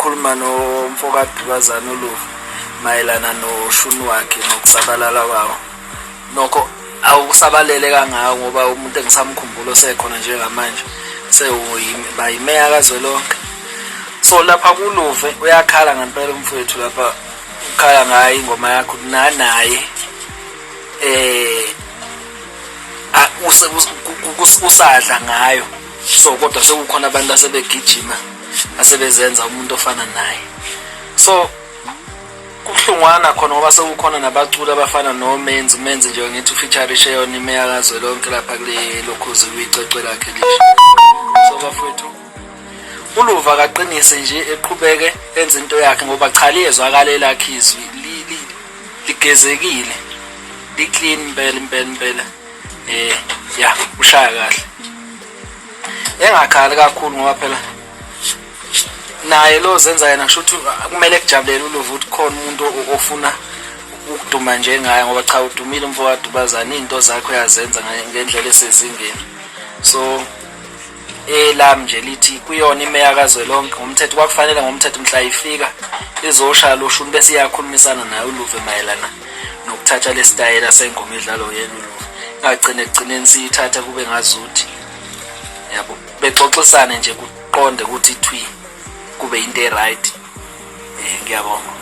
ekhuluma nomfoka Dubazana uLuva mayelana noshuni wakhe nokusabalala kwawo. Nokho awukusabalele kangako ngoba umuntu engisamkhumbulo sekhona njengamanje bayimeya kazwelonke. So lapha kuLuve uyakhala ngempela umfowethu lapha ukhala ngayo ingoma yakho naye usadla ngayo. So kodwa sekukhona abantu asebegijima asebezenza umuntu ofana naye. So kuhlungwana khona ngoba sekukhona nabaculi abafana noMenzi nje ngithi ufeaturishe yona imeya kazwelonke lapha kule lokhozi uyicece lakhe lisho. So bafowethu uLuva akaqinise nje eqhubeke enza into yakhe ngoba cha liyezwakala lakhe izwi ligezekile li-clean impela ya ushaya kahle. Engakhali kakhulu ngoba phela naye lo zenza yena kusho ukuthi kumele kujabulele uLuva ukuthi khona umuntu ofuna ukuduma njengaye ngoba cha udumile umfoka Dubazana into zakhe uyazenza ngendlela esezingeni. So lami nje lithi kuyona imeya kazwelonke ngomthetho kwakufanele ngomthetho mhla ifika izoshaya lo shuni bese iyakhulumisana naye uLuva mayelana nokuthatha lesitayela sengoma edlalo yena uLuva. Ngagcina siyithatha kube ngazuthi yabo bexoxisane nje kuqonde ukuthi ithwi kube into right. Ngiyabonga.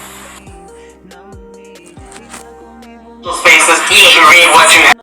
Spaces, you should read what you